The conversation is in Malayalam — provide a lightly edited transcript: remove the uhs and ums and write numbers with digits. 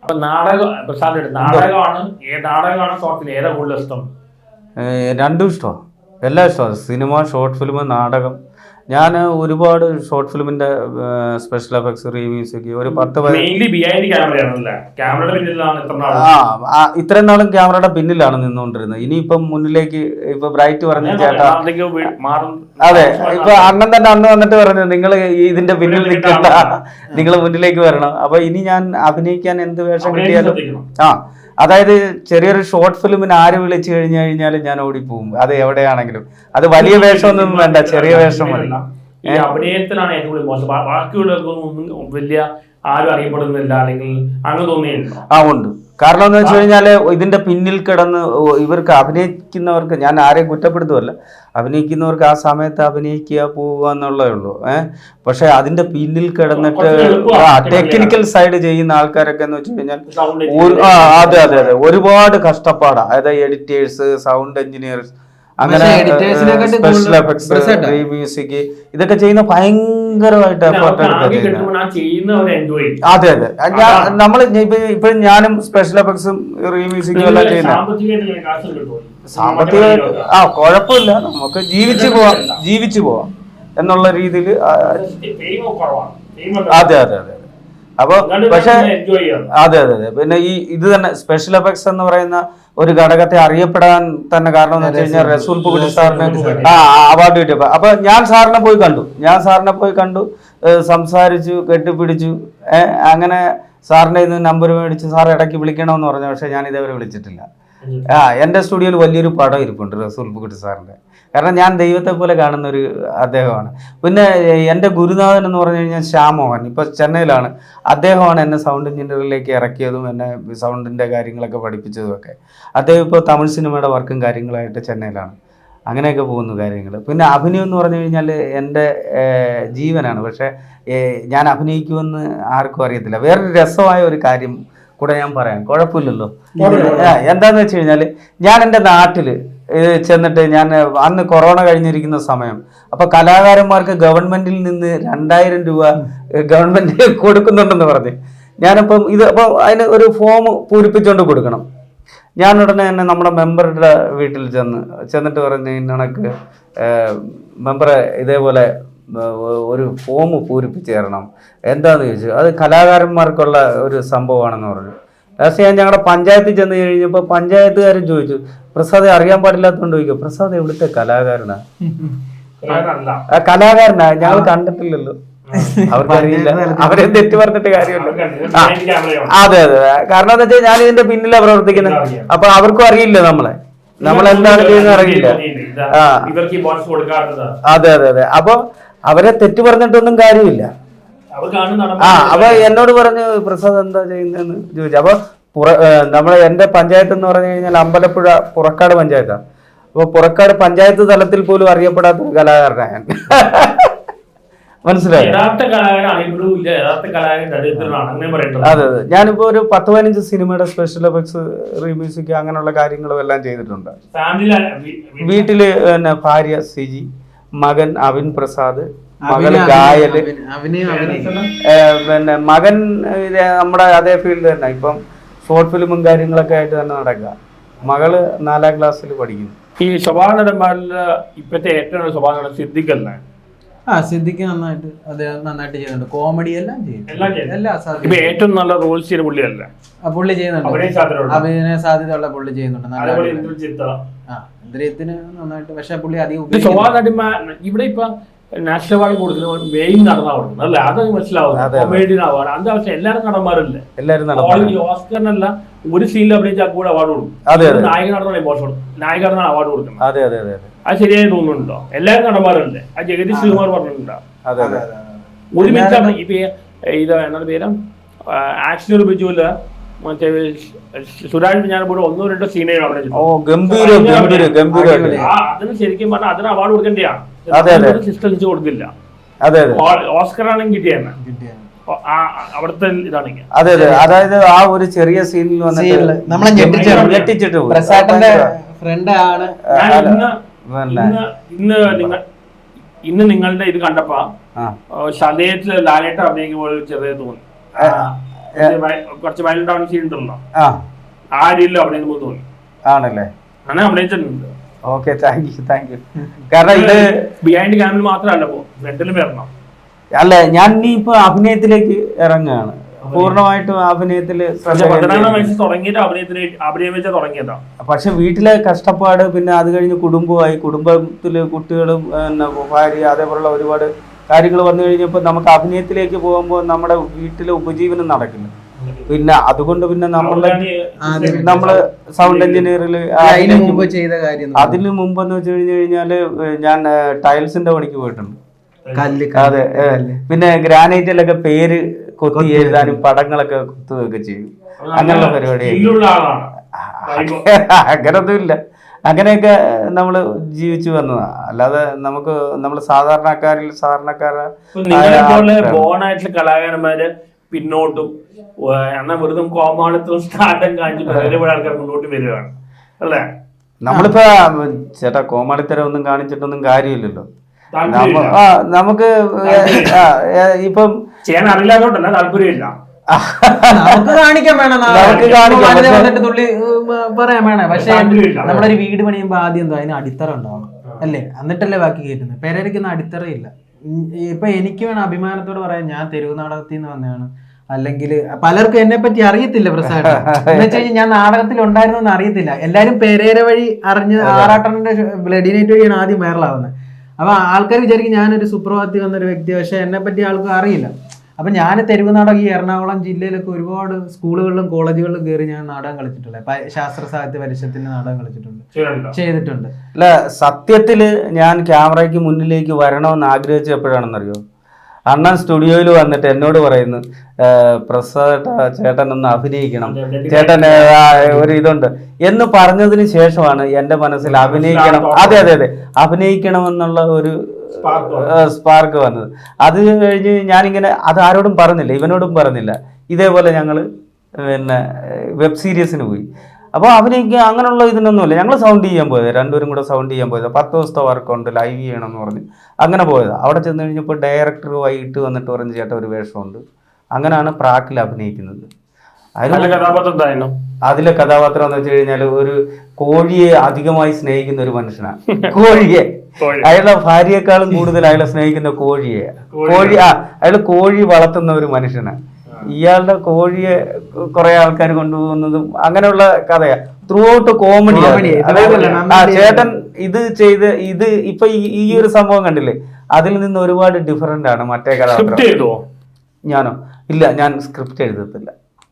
അപ്പൊ നാടകമാണ് ഷോർട്ട് ഫിലിം ഏതാ കൂടുതൽ ഇഷ്ടം? രണ്ടും ഇഷ്ടമാണ്, എല്ലാം ഇഷ്ടമാണ്. സിനിമ, ഷോർട്ട് ഫിലിം, നാടകം. ഞാൻ ഒരുപാട് ഷോർട്ട് ഫിലിമിന്റെ സ്പെഷ്യൽ എഫക്ട്സ്, റീമ്യൂസിക് ഒരു 10 ഇത്രയും നാളും ക്യാമറയുടെ പിന്നിലാണ് നിന്നുകൊണ്ടിരുന്നത്. ഇനിയിപ്പം മുന്നിലേക്ക് ഇപ്പൊ ബ്രൈറ്റ് പറഞ്ഞു ചേട്ടാ, അതെ ഇപ്പൊ അണ്ണൻ തന്നെ അന്ന് വന്നിട്ട് പറഞ്ഞു നിങ്ങൾ ഇതിന്റെ പിന്നിൽ നിൽക്കണ്ട, നിങ്ങൾ മുന്നിലേക്ക് വരണം. അപ്പൊ ഇനി ഞാൻ അഭിനയിക്കാൻ എന്ത് വേഷം കിട്ടിയാലും അതായത് ചെറിയൊരു ഷോർട്ട് ഫിലിമിന് ആര് വിളിച്ചു കഴിഞ്ഞാലും ഞാൻ ഓടിപ്പോവും. അത് എവിടെയാണെങ്കിലും, അത് വലിയ വേഷമൊന്നും വേണ്ട, ചെറിയ വേഷം മതി. ഈ അഭിനയത്തിലാണ് ഏറ്റവും കൂടുതൽ മോശം, ബാക്കിയുള്ളവർക്കൊന്നും വലിയ ആരും അറിയപ്പെടുന്നില്ല അല്ലെങ്കിൽ അങ്ങനെ തോന്നിയിട്ടുണ്ടോ? ഉണ്ട്. കാരണം എന്ന് വെച്ച് കഴിഞ്ഞാൽ ഇതിന്റെ പിന്നിൽ കിടന്ന് ഇവർക്ക് അഭിനയിക്കുന്നവർക്ക്, ഞാൻ ആരെയും കുറ്റപ്പെടുത്തുമല്ല, അഭിനയിക്കുന്നവർക്ക് ആ സമയത്ത് അഭിനയിക്കുക പോവുക എന്നുള്ളതേ ഉള്ളൂ. പക്ഷെ അതിന്റെ പിന്നിൽ കിടന്നിട്ട് ടെക്നിക്കൽ സൈഡ് ചെയ്യുന്ന ആൾക്കാരൊക്കെ എന്ന് വെച്ച് കഴിഞ്ഞാൽ അതെ അതെ അതെ ഒരുപാട് കഷ്ടപ്പാടാണ്. അതായത് എഡിറ്റേഴ്സ്, സൗണ്ട് എഞ്ചിനീയേഴ്സ്, അങ്ങനെ സ്പെഷ്യൽ എഫക്ട്സ്, മ്യൂസിക്, ഇതൊക്കെ ചെയ്യുന്ന ഭയങ്കരമായിട്ട് എഫർട്ട് എടുക്കുക. അതെ അതെ, നമ്മൾ ഇപ്പോഴും ഞാനും സ്പെഷ്യൽ എഫക്ട്സും റീമ്യൂസിക്കും എല്ലാം ചെയ്യുന്ന സാമ്പത്തികമായിട്ട് കുഴപ്പമില്ല, നമുക്ക് ജീവിച്ചു പോവാം എന്നുള്ള രീതിയിൽ. അതെ അതെ അതെ. അപ്പൊ പക്ഷെ അതെ അതെ അതെ. പിന്നെ ഇത് തന്നെ സ്പെഷ്യൽ എഫക്ട്സ് എന്ന് പറയുന്ന ഒരു ഘടകത്തെ അറിയപ്പെടാൻ തന്നെ കാരണം എന്ന് വെച്ച് കഴിഞ്ഞാൽ റസൂൽ പുകുട്ടി സാറിന് അവാർഡ് കിട്ടിയപ്പോ, അപ്പൊ ഞാൻ സാറിനെ പോയി കണ്ടു, സംസാരിച്ചു, കെട്ടിപ്പിടിച്ചു. അങ്ങനെ സാറിന്റെ ഇന്ന് നമ്പർ മേടിച്ച് സാർ ഇടയ്ക്ക് വിളിക്കണമെന്ന് പറഞ്ഞു. പക്ഷെ ഞാൻ ഇതേവരെ വിളിച്ചിട്ടില്ല. എൻ്റെ സ്റ്റുഡിയോയിൽ വലിയൊരു പടം ഇരിപ്പുണ്ട് റസൂൽ പുകുട്ടി സാറിന്റെ. കാരണം ഞാൻ ദൈവത്തെ പോലെ കാണുന്ന ഒരു അദ്ദേഹമാണ്. പിന്നെ എൻ്റെ ഗുരുനാഥൻ എന്ന് പറഞ്ഞു കഴിഞ്ഞാൽ ശ്യാമോഹൻ, ഇപ്പൊ ചെന്നൈയിലാണ്. അദ്ദേഹമാണ് എന്നെ സൗണ്ട് എഞ്ചിനീയറിലേക്ക് ഇറക്കിയതും എന്നെ സൗണ്ടിന്റെ കാര്യങ്ങളൊക്കെ പഠിപ്പിച്ചതും ഒക്കെ. അദ്ദേഹം ഇപ്പോൾ തമിഴ് സിനിമയുടെ വർക്കും കാര്യങ്ങളായിട്ട് ചെന്നൈയിലാണ്. അങ്ങനെയൊക്കെ പോകുന്നു കാര്യങ്ങൾ. പിന്നെ അഭിനയം എന്ന് പറഞ്ഞു കഴിഞ്ഞാൽ എൻ്റെ ജീവനാണ്. പക്ഷെ ഞാൻ അഭിനയിക്കുമെന്ന് ആർക്കും അറിയത്തില്ല. വേറൊരു രസമായ ഒരു കാര്യം കൂടെ ഞാൻ പറയാം, കുഴപ്പമില്ലല്ലോ. എന്താന്ന് വെച്ച് കഴിഞ്ഞാൽ ഞാൻ എൻ്റെ നാട്ടിൽ ചെന്നിട്ട്, ഞാൻ അന്ന് കൊറോണ കഴിഞ്ഞിരിക്കുന്ന സമയം, അപ്പൊ കലാകാരന്മാർക്ക് ഗവൺമെന്റിൽ നിന്ന് 2000 രൂപ ഗവൺമെന്റ് കൊടുക്കുന്നുണ്ടെന്ന് പറഞ്ഞ് ഞാനിപ്പം അപ്പോൾ അതിന് ഒരു ഫോം പൂരിപ്പിച്ചുകൊണ്ട് കൊടുക്കണം. ഞാൻ ഉടനെ തന്നെ നമ്മുടെ മെമ്പറുടെ വീട്ടിൽ ചെന്നിട്ട് പറഞ്ഞ് ഇന്നണക്ക് മെമ്പറെ ഇതേപോലെ ഒരു ഫോം പൂരിപ്പിച്ച് തരണം. എന്താന്ന് ചോദിച്ചു. അത് കലാകാരന്മാർക്കുള്ള ഒരു സംഭവമാണെന്ന് പറഞ്ഞു. ലാസ്റ്റ് ഞാൻ ഞങ്ങളുടെ പഞ്ചായത്തിൽ ചെന്ന് കഴിഞ്ഞപ്പോൾ പഞ്ചായത്തുകാരും ചോദിച്ചു, പ്രസാദ് അറിയാൻ പാടില്ലാത്തതുകൊണ്ട് ചോദിക്കും, പ്രസാദ് എവിടുത്തെ കലാകാരനാ? ഞങ്ങൾ കണ്ടിട്ടില്ലല്ലോ, അവർക്കറിയില്ല, അവരെ തെറ്റ് പറഞ്ഞിട്ട് കാര്യമല്ലോ. അതെ അതെ, കാരണം എന്താ വെച്ചാൽ ഞാൻ ഇതിന്റെ പിന്നിലാണ് പ്രവർത്തിക്കുന്നത്. അപ്പൊ അവർക്കും അറിയില്ല നമ്മളെന്താണ് ചെയ്യുന്നത് അറിയില്ല. അതെ അതെ അതെ. അപ്പൊ അവരെ തെറ്റ് പറഞ്ഞിട്ടൊന്നും കാര്യമില്ല. അപ്പൊ എന്നോട് പറഞ്ഞു, പ്രസാദ് എന്താ ചെയ്യുന്നതെന്ന് ചോദിച്ചു. അപ്പൊ എന്റെ പഞ്ചായത്ത് എന്ന് പറഞ്ഞു കഴിഞ്ഞാൽ അമ്പലപ്പുഴ പുറക്കാട് പഞ്ചായത്താണ്. അപ്പൊ പുറക്കാട് പഞ്ചായത്ത് തലത്തിൽ പോലും അറിയപ്പെടാത്ത ഒരു കലാകാരനാണ് ഞാൻ. മനസ്സിലായി? അതെ അതെ. ഞാനിപ്പോ ഒരു 10-15 സിനിമയുടെ സ്പെഷ്യൽ എഫക്ട്സ്, റീമ്യൂസിക്, അങ്ങനെയുള്ള കാര്യങ്ങളും എല്ലാം ചെയ്തിട്ടുണ്ട്. വീട്ടില് പിന്നെ ഭാര്യ സിജി, മകൻ അവിൻ പ്രസാദ്, മകള് ഗായല്, പിന്നെ മകൻ നമ്മുടെ അതേ ഫീൽഡ് തന്നെ, ഇപ്പം ഷോർട്ട് ഫിലിമും കാര്യങ്ങളൊക്കെ ആയിട്ട് തന്നെ നടക്കുക. മകള് 4ാം ക്ലാസ്സിൽ പഠിക്കുന്നു. ഈ സ്വഭാവ നടന്മാരില് ഇപ്പത്തെ ഏറ്റവും സ്വഭാവ നടൻ സിദ്ദിഖല്ലേ? സിദ്ദിഖ് നന്നായിട്ട് ചെയ്യുന്നുണ്ട്. കോമഡി എല്ലാം ചെയ്യും. ഏറ്റവും നല്ല റോൾസ് ചെയ്യുന്ന പുള്ളിയല്ല, പുള്ളി ചെയ്യുന്നുണ്ട്. അഭിനയ സാധ്യതയുള്ള പുള്ളി ചെയ്യുന്നുണ്ട്. ഇന്ദ്രിയത്തിന് നന്നായിട്ട്. പക്ഷെ പുള്ളി അധികം സ്വഭാവ നടന്മാർ ഇവിടെ ഇപ്പൊ നാഷണൽ അവാർഡ് കൊടുക്കുന്നത് മെയിൻ നടന്ന അവാർഡ് അല്ലേ? അത് മനസ്സിലാവും. കൊമേഡിയൻ അവാർഡ് എന്താ വെച്ചാൽ എല്ലാവരും നടന്മാരല്ലേ, ഓസ്കറിനല്ല ഒരു സീനിൽ അഭിനയിച്ചാൽ കൂടെ അവാർഡ് കൊടുക്കും. നായക നടന്നാണ് ഇമോഷൻ, നായിക നടന്നാണ് അവാർഡ് കൊടുക്കുന്നത്. അത് ശരിയായി തോന്നുന്നുണ്ടോ? എല്ലാവരും നടന്മാരല്ലേ? ആ ജഗദീഷ് ശ്രീകുമാർ പറഞ്ഞിട്ടുണ്ടോ? ഒരുമിച്ചാണ് ഇപ്പൊ ഇത് എന്താണ് പേര്, ആക്ഷൻ ബിജുവില് മറ്റേ സുരാജ് ഞാൻ ഇവിടെ 1-2 സീനുകൾ അതിന് ശരിക്കും പറഞ്ഞാൽ അതിന് അവാർഡ് കൊടുക്കേണ്ടതാണ്. സിസ്റ്റം കൊടുക്കില്ല. ഓസ്കർ ആണെങ്കിൽ കിട്ടിയാണ് അവിടുത്തെ ഇതാണെങ്കിൽ. അതെ അതെ. അതായത് ആ ഒരു ചെറിയ സീനിൽ നമ്മളെ ഞെട്ടിച്ചിട്ട് ഫ്രണ്ടാണ്. ഇന്ന് നിങ്ങളുടെ ഇത് കണ്ടപ്പോ ശതയത്തില് ലാലേട്ട അഭിനയിക്കുമ്പോൾ ചെറിയ തോന്നി. കുറച്ച് വൈൽഡ് ഡൗൺ സീൻ ഉണ്ടല്ലോ, ആ ആ രീതിയിൽ അഭിനയിക്കുമ്പോൾ തോന്നി. ആണല്ലേ? അങ്ങനെ അഭിനയിച്ചിട്ടുണ്ട്. Okay, thank you. കാരണം ഇത് ബിഹൈൻഡ് ക്യാമിൽ മാത്രമല്ല, ഫ്രണ്ടിലും വരണം. അല്ല, ഞാൻ ഇനിയിപ്പോ അഭിനയത്തിലേക്ക് ഇറങ്ങുകയാണ്, പൂർണ്ണമായിട്ടും അഭിനയത്തില്. 14 വയസ്സിൽ തുടങ്ങിയിട്ട് അഭിനയം വെച്ചാൽ തുടങ്ങിയതാ. പക്ഷെ വീട്ടിലെ കഷ്ടപ്പാട്, പിന്നെ അത് കഴിഞ്ഞ് കുടുംബമായി, കുടുംബത്തില് കുട്ടികളും ഭാര്യ, അതേപോലുള്ള ഒരുപാട് കാര്യങ്ങൾ വന്നു കഴിഞ്ഞപ്പോൾ നമുക്ക് അഭിനയത്തിലേക്ക് പോകുമ്പോൾ നമ്മുടെ വീട്ടിലെ ഉപജീവനം നടക്കില്ല. പിന്നെ അതുകൊണ്ട് പിന്നെ നമ്മള് സൗണ്ട് എഞ്ചിനീയറിൽ അതിന് മുമ്പെന്ന് വെച്ച് കഴിഞ്ഞാല് ഞാൻ ടൈൽസിന്റെ പണിക്ക് പോയിട്ടുണ്ട്. അതെ, പിന്നെ ഗ്രാനൈറ്റിലൊക്കെ പേര് കൊത്തി എഴുതാനും പടങ്ങളൊക്കെ കുത്തുകയൊക്കെ ചെയ്യും. അങ്ങനെയുള്ള പരിപാടി അങ്ങനൊന്നുമില്ല. അങ്ങനെയൊക്കെ നമ്മള് ജീവിച്ചു വന്നതാ. അല്ലാതെ നമ്മള് സാധാരണക്കാരായിട്ടുള്ള കലാകാരന്മാര് പിന്നോട്ടും എന്നാൽ വെറുതെ കോമാളിത്തവും സ്റ്റാർട്ടും കാണിച്ചിട്ട് ഒരുപാട് ആൾക്കാർ മുന്നോട്ട് വരികയാണ് അല്ലേ? നമ്മളിപ്പോ ചേട്ടാ കോമാളിത്തരം ഒന്നും കാണിച്ചിട്ടൊന്നും കാര്യമില്ലല്ലോ. നമുക്ക് ഇപ്പം ചെയ്യാൻ അറിയില്ലാത്തോണ്ടല്ല, താല്പര്യമില്ല. നമുക്ക് കാണിക്കാൻ വേണം, തുള്ളി പറയാൻ വേണം. പക്ഷെ നമ്മുടെ ഒരു വീട് പണിയുമ്പോ ആദ്യം എന്തോ അതിന് അടിത്തറ ഉണ്ടാവണം അല്ലേ? എന്നിട്ടല്ലേ ബാക്കി കയറ്റുന്നത്. പെരേരയ്ക്കൊന്നും അടിത്തറയില്ല. ഇപ്പൊ എനിക്ക് വേണം അഭിമാനത്തോട് പറയാൻ, ഞാൻ തെരുവ് നാടകത്തിൽ നിന്ന് വന്നതാണ്. അല്ലെങ്കിൽ പലർക്കും എന്നെ പറ്റി അറിയത്തില്ല പ്രസാദ്. എന്ന് വെച്ച് കഴിഞ്ഞാൽ ഞാൻ നാടകത്തിൽ ഉണ്ടായിരുന്നു എന്ന് അറിയത്തില്ല. എല്ലാരും പെരേര വഴി അറിഞ്ഞ് ആറാട്ടന്റെ ബ്ലഡി നൈറ്റ് വഴിയാണ് ആദ്യം വൈറലാവുന്നത്. അപ്പൊ ആൾക്കാർ വിചാരിക്കും ഞാനൊരു സുപ്രഭാതത്തിൽ വന്നൊരു വ്യക്തി, പക്ഷെ എന്നെ പറ്റി ആൾക്കും അറിയില്ല. അപ്പൊ ഞാൻ തെരുവ് നാടകം ഈ എറണാകുളം ജില്ലയിലൊക്കെ ഒരുപാട് സ്കൂളുകളിലും കോളേജുകളിലും കയറി ഞാൻ നാടകം കളിച്ചിട്ടുണ്ട്. ശാസ്ത്ര സാഹിത്യ പരിഷത്തിന്റെ നാടകം ചെയ്തിട്ടുണ്ട്. അല്ല, സത്യത്തില് ഞാൻ ക്യാമറയ്ക്ക് മുന്നിലേക്ക് വരണമെന്ന് ആഗ്രഹിച്ച എപ്പോഴാണെന്നറിയോ? അണ്ണൻ സ്റ്റുഡിയോയിൽ വന്നിട്ട് എന്നോട് പറയുന്നു, പ്രസാദ് ചേട്ടൻ ഒന്ന് അഭിനയിക്കണം, ചേട്ടൻ ഒരു ഇതുണ്ട് എന്ന് പറഞ്ഞതിന് ശേഷമാണ് എൻ്റെ മനസ്സിൽ അഭിനയിക്കണം, അതെ അഭിനയിക്കണമെന്നുള്ള ഒരു സ്പാർക്ക് വന്നത്. അത് കഴിഞ്ഞ് ഞാനിങ്ങനെ അത് ആരോടും പറഞ്ഞില്ല, ഇവനോടും പറഞ്ഞില്ല. ഇതേപോലെ ഞങ്ങൾ പിന്നെ വെബ് സീരീസിന് പോയി. അപ്പോൾ അഭിനയിക്കുക അങ്ങനെയുള്ള ഇതിനൊന്നുമില്ല. ഞങ്ങൾ സൗണ്ട് ചെയ്യാൻ പോയത്, രണ്ടുപേരും കൂടെ സൗണ്ട് ചെയ്യാൻ പോയത്. 10 ദിവസത്തെ വർക്കുണ്ട്, ലൈവ് ചെയ്യണമെന്ന് പറഞ്ഞ് അങ്ങനെ പോയതാണ്. അവിടെ ചെന്ന് കഴിഞ്ഞപ്പോൾ ഡയറക്ടർ വൈകിട്ട് വന്നിട്ട് പറഞ്ഞ് ചേട്ടാ ഒരു വേഷമുണ്ട്. അങ്ങനെയാണ് പ്രാക്കിൽ അഭിനയിക്കുന്നത്. അതിലെ കഥാപാത്രം എന്ന് വെച്ച് കഴിഞ്ഞാൽ ഒരു കോഴിയെ അധികമായി സ്നേഹിക്കുന്ന ഒരു മനുഷ്യനാണ്. കോഴിയെ, അയാളുടെ ഭാര്യയെക്കാളും കൂടുതൽ അയാളെ സ്നേഹിക്കുന്ന കോഴിയെ. അയാൾ കോഴി വളർത്തുന്ന ഒരു മനുഷ്യനാണ്. ഇയാളുടെ കോഴിയെ കുറെ ആൾക്കാർ കൊണ്ടുപോകുന്നതും അങ്ങനെയുള്ള കഥയാ. Through out comedy. ചേട്ടൻ ഇത് ചെയ്ത് ഇത് ഇപ്പൊ ഈ ഒരു സംഭവം കണ്ടില്ലേ, അതിൽ നിന്ന് ഒരുപാട് ഡിഫറെന്റ് ആണ് മറ്റേ കഥാപാത്രം. ഞാനോ? ഇല്ല, ഞാൻ സ്ക്രിപ്റ്റ് എഴുതത്തില്ല.